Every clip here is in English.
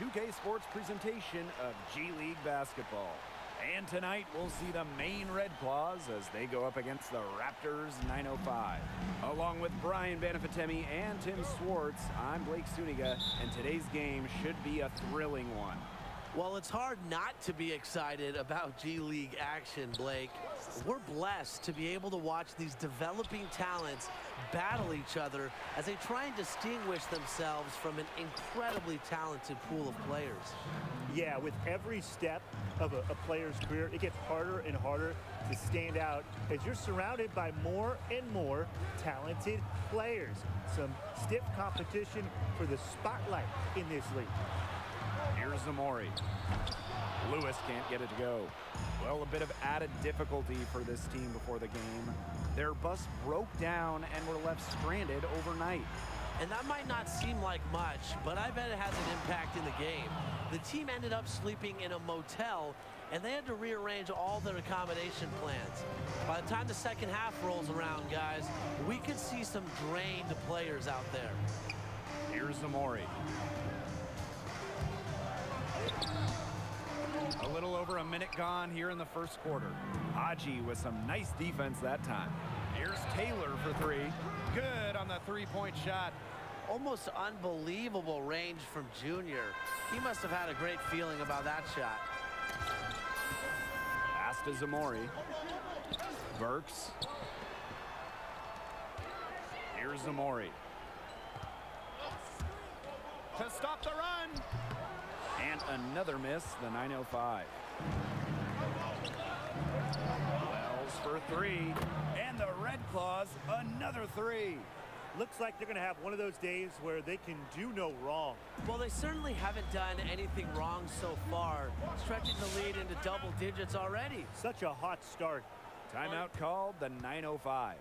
2K Sports presentation of G League basketball. And tonight we'll see the Maine Red Claws as they go up against the Raptors 905. Along with Brian Banafitemi and Tim Swartz, I'm Blake Suniga, and today's game should be a thrilling one. Well, it's hard not to be excited about G League action, Blake. We're blessed to be able to watch these developing talents battle each other as they try and distinguish themselves from an incredibly talented pool of players. Yeah, with every step of a player's career, it gets harder and harder to stand out as you're surrounded by more and more talented players. Some stiff competition for the spotlight in this league. Here's Zamori. Lewis can't get it to go. Well, a bit of added difficulty for this team before the game. Their bus broke down and were left stranded overnight. And that might not seem like much, but I bet it has an impact in the game. The team ended up sleeping in a motel, and they had to rearrange all their accommodation plans. By the time the second half rolls around, guys, we could see some drained players out there. Here's Zamori. A little over a minute gone here in the first quarter. Haji with some nice defense that time. Here's Taylor for three. Good on the three-point shot. Almost unbelievable range from Junior. He must have had a great feeling about that shot. Pass to Zamori. Burks. Here's Zamori. To stop the run. And another miss, the 905. Wells for three. And the Red Claws, another three. Looks like they're going to have one of those days where they can do no wrong. Well, they certainly haven't done anything wrong so far, stretching the lead into double digits already. Such a hot start. Timeout called, the 905.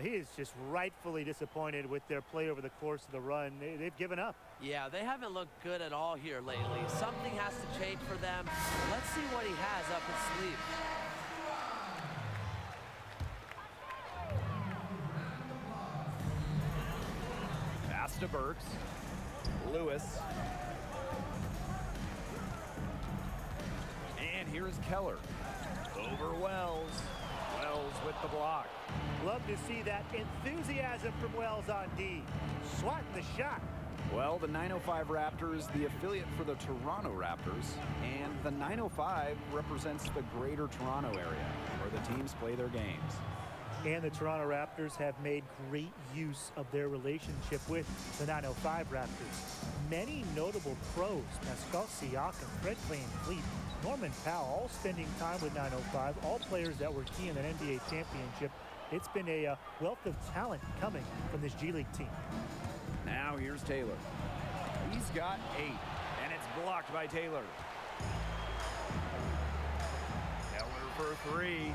He is just rightfully disappointed with their play over the course of the run. They've given up. Yeah, they haven't looked good at all here lately. Something has to change for them. Let's see what he has up his sleeve. Pass to Burks. Lewis. And here's Keller. Over Wells. Wells with the block. Love to see that enthusiasm from Wells on D. Swatting the shot. Well, the 905 Raptors, the affiliate for the Toronto Raptors, and the 905 represents the greater Toronto area where the teams play their games. And the Toronto Raptors have made great use of their relationship with the 905 Raptors. Many notable pros, Pascal Siakam, Fred VanVleet, Norman Powell, all spending time with 905, all players that were key in an NBA championship. It's been a wealth of talent coming from this G League team. Now here's Taylor. He's got 8, and it's blocked by Taylor. Keller for three.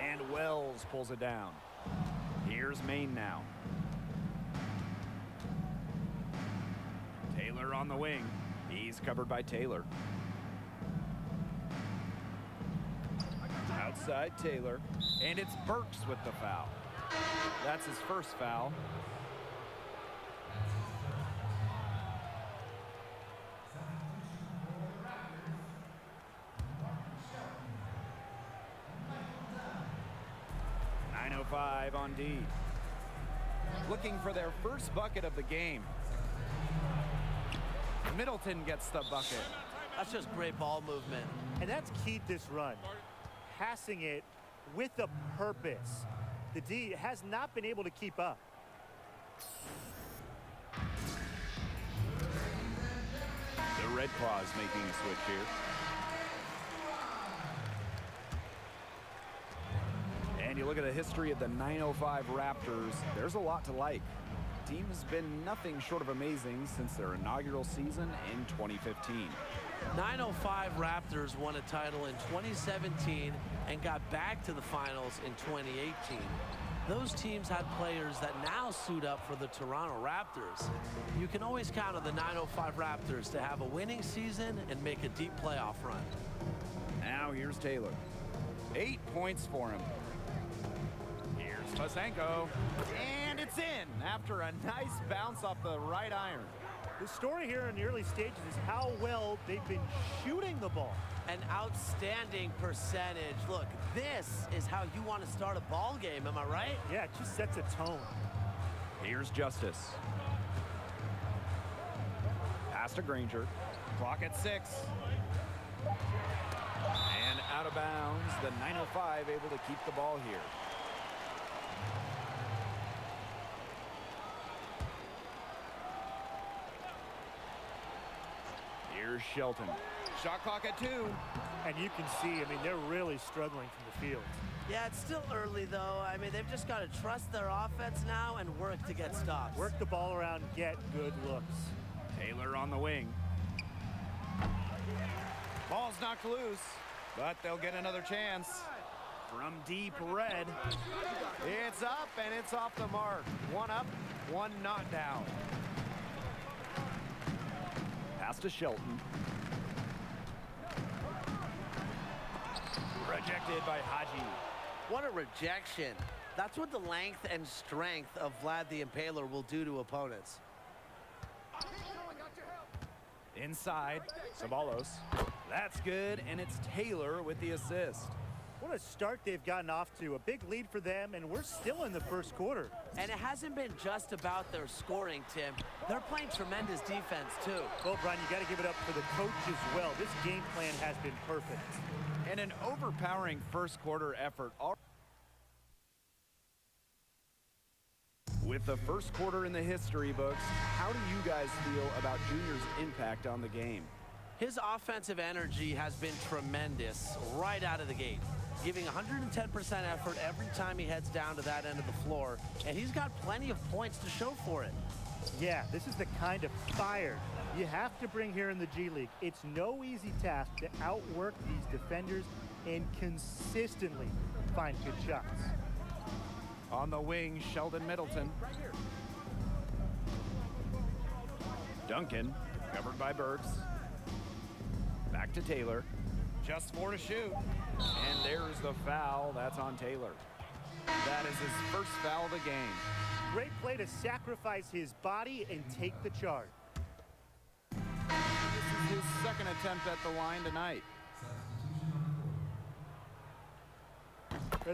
And Wells pulls it down. Here's Maine now. Taylor on the wing. He's covered by Taylor. Outside Taylor. And it's Burks with the foul. That's his first foul. .905 on D. Looking for their first bucket of the game. Middleton gets the bucket. That's just great ball movement. And that's keyed this run. Passing it with a purpose. The D has not been able to keep up. The Red Claws making a switch here. And you look at the history of the 905 Raptors, there's a lot to like. The team has been nothing short of amazing since their inaugural season in 2015. 905 Raptors won a title in 2017 and got back to the finals in 2018. Those teams had players that now suit up for the Toronto Raptors. You can always count on the 905 Raptors to have a winning season and make a deep playoff run. Now here's Taylor. 8 points for him. Here's Pazenko. And it's in after a nice bounce off the right iron. The story here in the early stages is how well they've been shooting the ball. An outstanding percentage. Look, this is how you want to start a ball game, am I right? Yeah, it just sets a tone. Here's Justice. Pass to Granger. Clock at 6. And out of bounds. The 905 able to keep the ball here. Here's Shelton. Shot clock at 2. And you can see, I mean, they're really struggling from the field. Yeah, it's still early, though. I mean, they've just got to trust their offense now and work to get stops. Work the ball around, get good looks. Taylor on the wing. Ball's knocked loose, but they'll get another chance. From deep red. It's up and it's off the mark. One up, one not down. Pass to Shelton. Rejected by Haji. What a rejection. That's what the length and strength of Vlad the Impaler will do to opponents. Inside, Ceballos. That's good, and it's Taylor with the assist. What a start they've gotten off to. A big lead for them, and we're still in the first quarter. And it hasn't been just about their scoring, Tim. They're playing tremendous defense, too. Well, Brian, you got to give it up for the coach as well. This game plan has been perfect. And an overpowering first quarter effort. With the first quarter in the history books, how do you guys feel about Junior's impact on the game? His offensive energy has been tremendous right out of the gate, giving 110% effort every time he heads down to that end of the floor, and he's got plenty of points to show for it. Yeah, this is the kind of fire you have to bring here in the G League. It's no easy task to outwork these defenders and consistently find good shots. On the wing, Sheldon Middleton. Duncan, covered by Burks. Back to Taylor. Just 4 to shoot. And there's the foul. That's on Taylor. That is his first foul of the game. Great play to sacrifice his body and take the charge. This is his second attempt at the line tonight.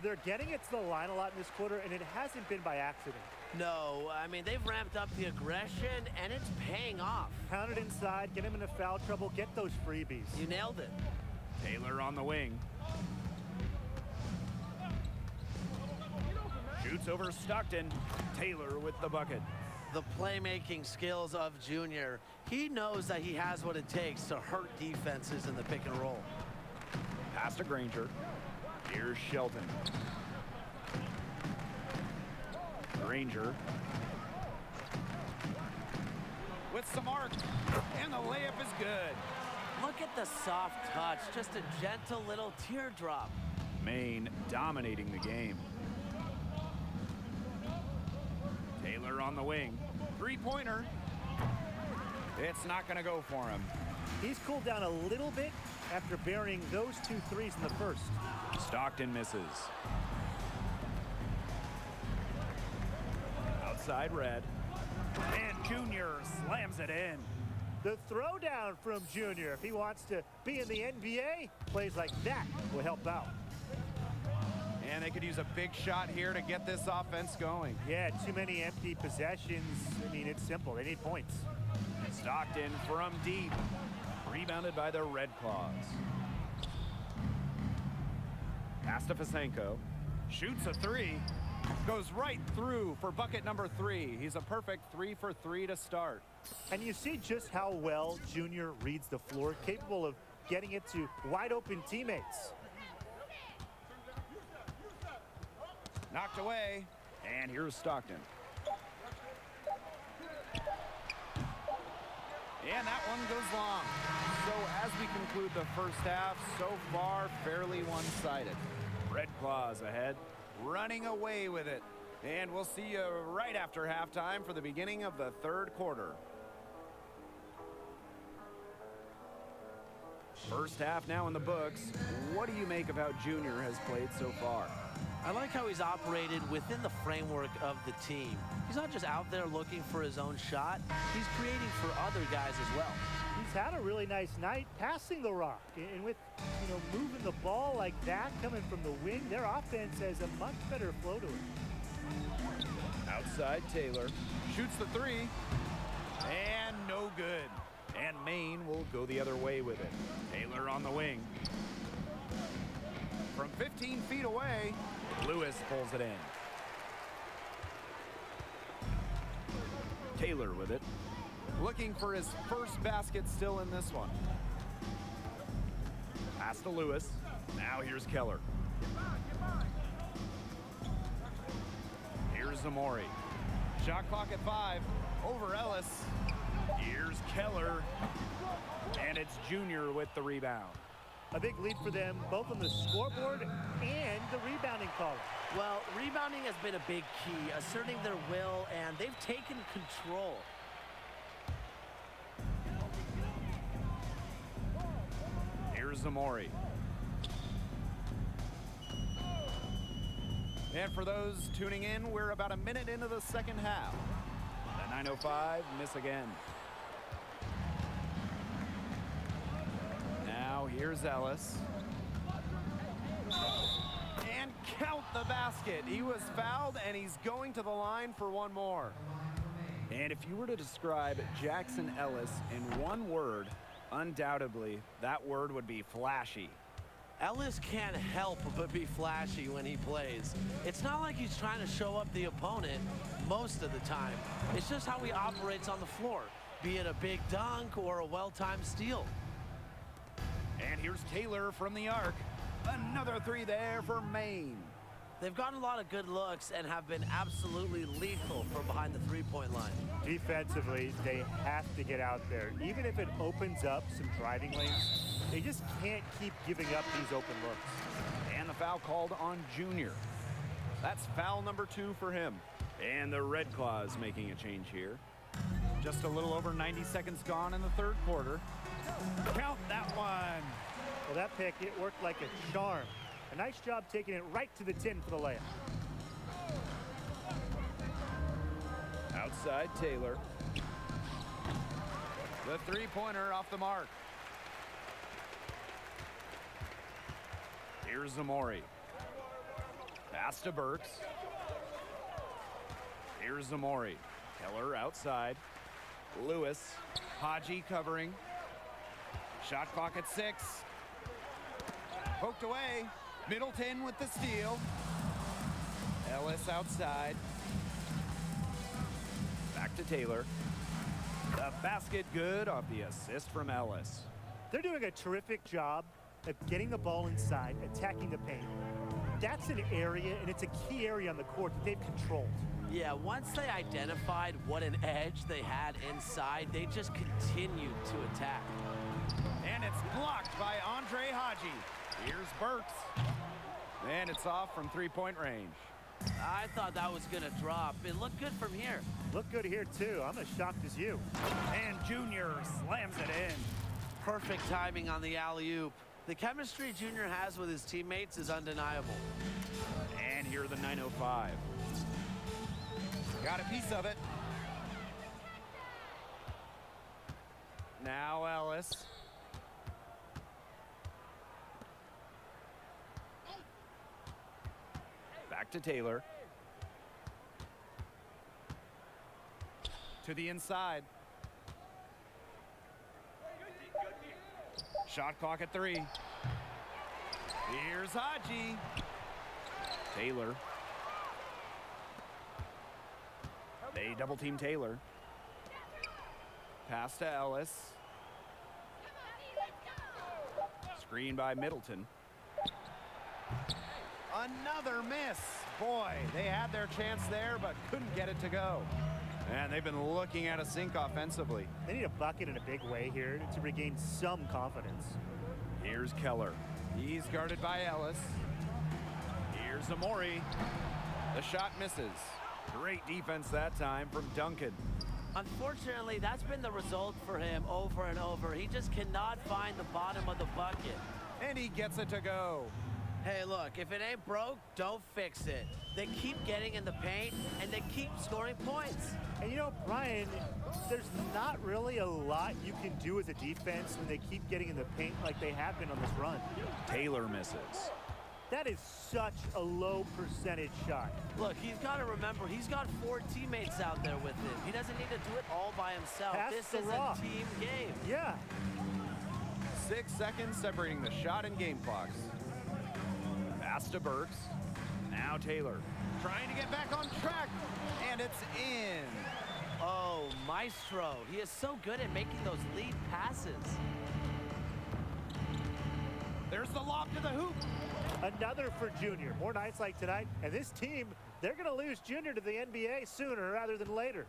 They're getting it to the line a lot in this quarter, and it hasn't been by accident. No, I mean, they've ramped up the aggression, and it's paying off. Pound it inside, get him into foul trouble, get those freebies. You nailed it. Taylor on the wing. Shoots over Stockton. Taylor with the bucket. The playmaking skills of Junior. He knows that he has what it takes to hurt defenses in the pick and roll. Pass to Granger. Here's Shelton. Granger. With some arc. And the layup is good. Look at the soft touch. Just a gentle little teardrop. Maine dominating the game. Taylor on the wing. Three-pointer. It's not going to go for him. He's cooled down a little bit after burying those 2 threes in the first. Stockton misses. Outside red. And Junior slams it in. The throwdown from Junior. If he wants to be in the NBA, plays like that will help out. And they could use a big shot here to get this offense going. Yeah, too many empty possessions. I mean, it's simple. They need points. Stockton from deep. Rebounded by the Red Claws. Pass to Fasenko. Shoots a 3. Goes right through for bucket number 3. He's a perfect 3 for 3 to start. And you see just how well Junior reads the floor, capable of getting it to wide open teammates. Knocked away. And here's Stockton. And that one goes long. So as we conclude the first half, so far fairly one-sided. Red Claws ahead, running away with it. And we'll see you right after halftime for the beginning of the third quarter. First half now in the books. What do you make of how Junior has played so far? I like how he's operated within the framework of the team. He's not just out there looking for his own shot. He's creating for other guys as well. He's had a really nice night passing the rock. And with, moving the ball like that coming from the wing, their offense has a much better flow to it. Outside Taylor. Shoots the three. And no good. And Maine will go the other way with it. Taylor on the wing. From 15 feet away, Lewis pulls it in. Taylor with it. Looking for his first basket still in this one. Pass to Lewis. Now here's Keller. Here's Zamori. Shot clock at 5. Over Ellis. Here's Keller. And it's Junior with the rebound. A big lead for them, both on the scoreboard and the rebounding column. Well, rebounding has been a big key, asserting their will, and they've taken control. Here's Zamori. And for those tuning in, we're about a minute into the second half. The 905 miss again. Now here's Ellis. And count the basket. He was fouled and he's going to the line for one more. And if you were to describe Jackson Ellis in one word, undoubtedly that word would be flashy. Ellis can't help but be flashy when he plays. It's not like he's trying to show up the opponent most of the time. It's just how he operates on the floor, be it a big dunk or a well-timed steal. And here's Taylor from the arc. Another three there for Maine. They've gotten a lot of good looks and have been absolutely lethal from behind the three-point line. Defensively, they have to get out there. Even if it opens up some driving lanes, they just can't keep giving up these open looks. And the foul called on Junior. That's foul number 2 for him. And the Red Claws making a change here. Just a little over 90 seconds gone in the third quarter. Count that one. Well, that pick, it worked like a charm. A nice job taking it right to the tin for the layup. Outside Taylor. The three-pointer off the mark. Here's Zamori. Pass to Burks. Here's Zamori. Keller outside. Lewis. Haji covering. Shot clock at 6. Poked away. Middleton with the steal. Ellis outside. Back to Taylor. The basket good off the assist from Ellis. They're doing a terrific job of getting the ball inside, attacking the paint. That's an area, and it's a key area on the court that they've controlled. Yeah, once they identified what an edge they had inside, they just continued to attack. And it's blocked by Andre Haji. Here's Burks. And it's off from three-point range. I thought that was going to drop. It looked good from here. Look good here, too. I'm as shocked as you. And Junior slams it in. Perfect timing on the alley-oop. The chemistry Junior has with his teammates is undeniable. And here are the 905. Got a piece of it. Now Ellis. Back to Taylor. To the inside. Shot clock at 3. Here's Haji. Taylor. They double team Taylor. Pass to Ellis. Screen by Middleton. Another miss. Boy, they had their chance there, but couldn't get it to go. And they've been looking at a sink offensively. They need a bucket in a big way here to regain some confidence. Here's Keller. He's guarded by Ellis. Here's Amori. The shot misses. Great defense that time from Duncan. Unfortunately, that's been the result for him over and over. He just cannot find the bottom of the bucket. And he gets it to go. Hey, look, if it ain't broke, don't fix it. They keep getting in the paint, and they keep scoring points. And you know, Brian, there's not really a lot you can do as a defense when they keep getting in the paint like they have been on this run. Taylor misses. That is such a low percentage shot. Look, he's got to remember, he's got 4 teammates out there with him. He doesn't need to do it all by himself. Pass This the is rock. a team game. Yeah. 6 seconds separating the shot and game clocks. Pass to Burks. Now Taylor trying to get back on track, and it's in. Oh, Maestro. He is so good at making those lead passes. There's the lob to the hoop. Another for Junior. More nights like tonight, and this team, they're going to lose Junior to the NBA sooner rather than later.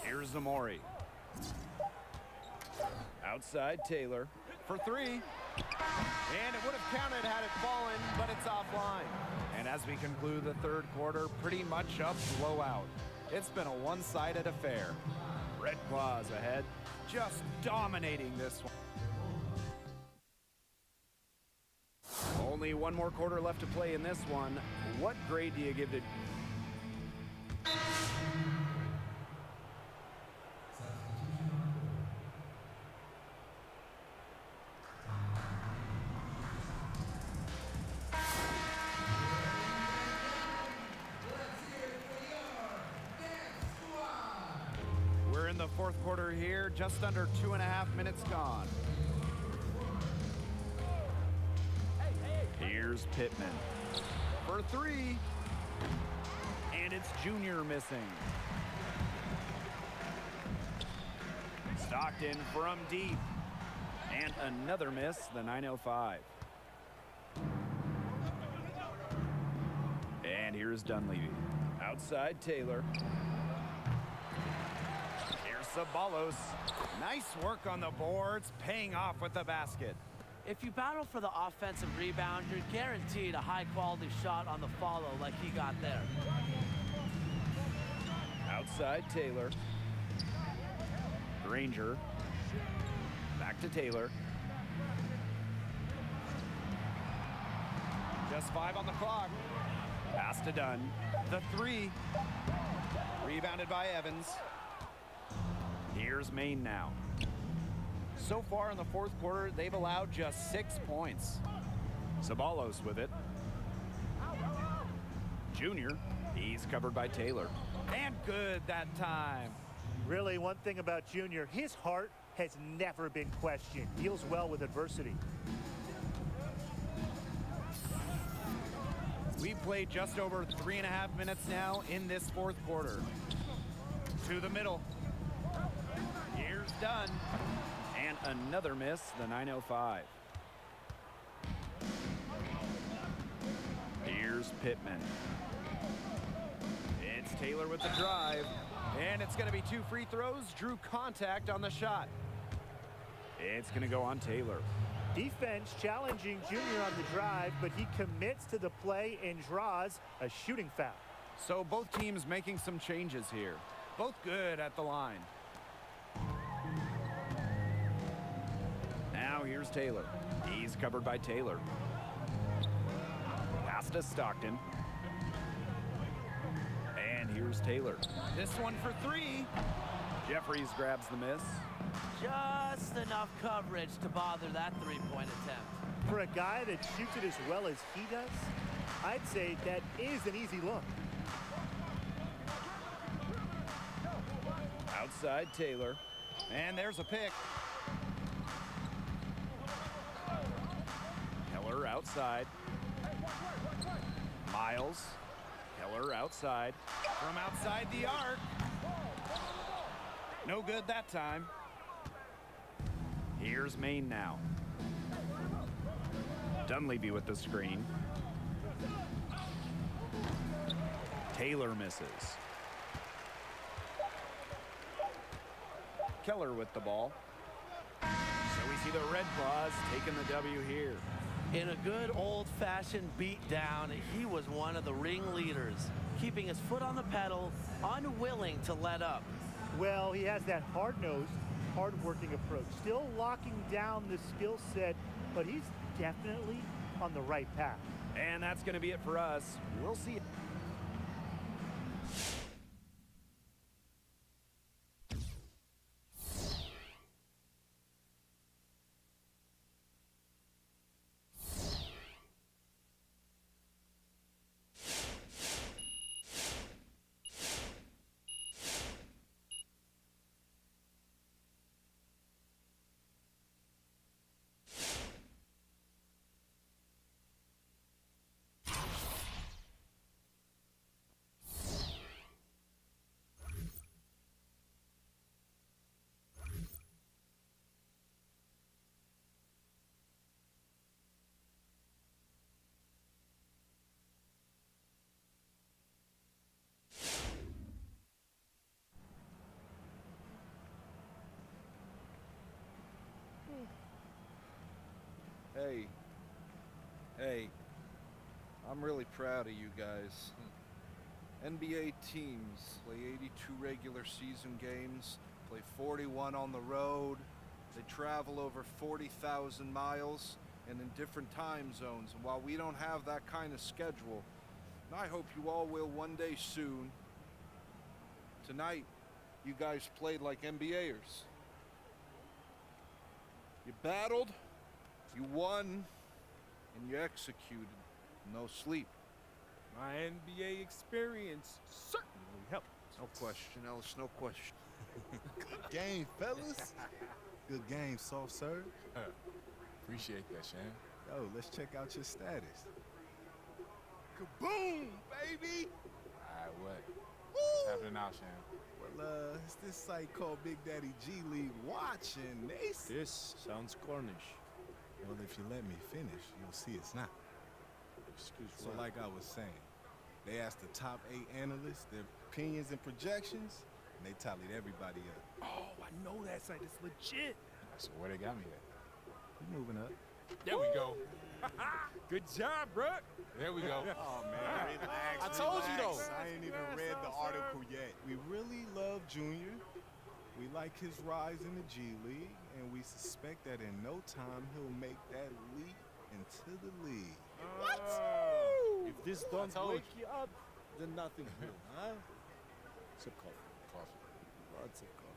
Here's Zamori. Outside Taylor for 3. And it would have counted had it fallen, but it's offline. And as we conclude the third quarter, pretty much a blowout. It's been a one-sided affair. Red Claws ahead, just dominating this one. Only one more quarter left to play in this one. What grade do you give it? We're in the fourth quarter here, just under 2.5 minutes gone. Here's Pittman for 3, and it's Junior missing. Stockton from deep, and another miss, the 905. And here's Dunleavy. Outside Taylor. Here's Sabalos. Nice work on the boards, paying off with the basket. If you battle for the offensive rebound, you're guaranteed a high-quality shot on the follow like he got there. Outside Taylor. Granger. Back to Taylor. Just 5 on the clock. Pass to Dunn. The 3. Rebounded by Evans. Here's Maine now. So far in the fourth quarter, they've allowed just 6 points. Sabalos with it. Junior, he's covered by Taylor. And good that time. Really, one thing about Junior, his heart has never been questioned. Deals well with adversity. We've played just over 3.5 minutes now in this fourth quarter. To the middle. Here's Dunn. And another miss, the 905. Here's Pittman. It's Taylor with the drive. And it's going to be 2 free throws. Drew contact on the shot. It's going to go on Taylor. Defense challenging Junior on the drive, but he commits to the play and draws a shooting foul. So both teams making some changes here. Both good at the line. Now here's Taylor. He's covered by Taylor. Pass to Stockton. And here's Taylor. This one for 3. Jeffries grabs the miss. Just enough coverage to bother that 3-point attempt. For a guy that shoots it as well as he does, I'd say that is an easy look. Outside Taylor. And there's a pick. Keller outside. Miles. Keller outside. From outside the arc. No good that time. Here's Maine now. Dunleavy with the screen. Taylor misses. Keller with the ball. So we see the Red Claws taking the W here. In a good old-fashioned beatdown, he was one of the ringleaders, keeping his foot on the pedal, unwilling to let up. Well, he has that hard-nosed, hard-working approach. Still locking down the skill set, but he's definitely on the right path. And that's going to be it for us. We'll see. Hey, I'm really proud of you guys. NBA teams play 82 regular season games, play 41 on the road, they travel over 40,000 miles and in different time zones. And while we don't have that kind of schedule, and I hope you all will one day soon, tonight you guys played like NBAers. You battled, you won, and you executed. No sleep. My NBA experience certainly helped. No question, Ellis, no question. Good game, fellas. Good game, soft serve. Appreciate that, Shan. Yo, let's check out your status. Kaboom, baby! Alright, what's happening now, Shan? Well, it's this site called Big Daddy G League Watch, and they... This sounds Cornish. Well, if you let me finish, you'll see it's not. Excuse So like I was saying, they asked the top 8 analysts their opinions and projections, and they tallied everybody up. Oh, I know that site is legit. So where they got me at? You moving up. There we go. Good job, bro. There we go. Oh, man, relax. I told you, though. I ain't even read the article yet. We really love Junior. We like his rise in the G League, and we suspect that in no time he'll make that leap into the league. What? If this don't told wake you up, then nothing will, huh? Sip coffee. Coffee. Lots of coffee.